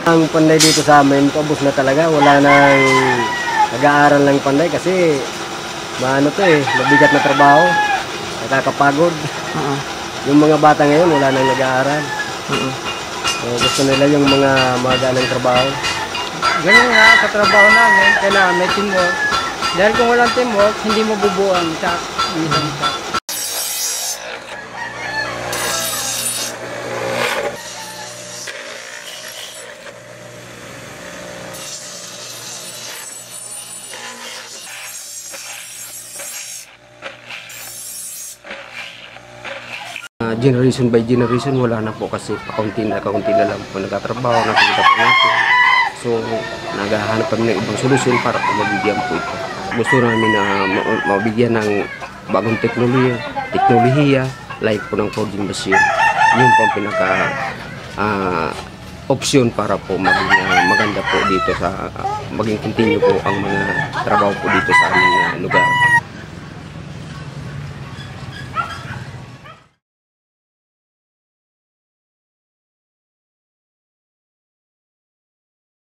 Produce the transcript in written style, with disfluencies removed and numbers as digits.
Ang panday dito sa amin, paubos na talaga. Wala nang nag-aaral ng panday kasi maano to mabigat na trabaho. Nakakapagod. Yung mga bata ngayon, wala nang nag-aaral. Gusto nila yung mga maganang trabaho. Ganun nga, sa trabaho namin, kailangan may teamwork. Dahil kung walang teamwork, hindi mabubuo ang isang shop. Generation by generation, wala na po kasi kaunti na lang po nagtatrabaho, nakikita po natin. So, naghahanap kami ng ibang solusyon para po mabigyan po ito. Gusto namin na mabigyan ng bagong teknolohiya, like po ng coding machine. Yun po ang pinaka option para po maging maganda po dito sa maging continue po ang mga trabaho po dito sa aming lugar.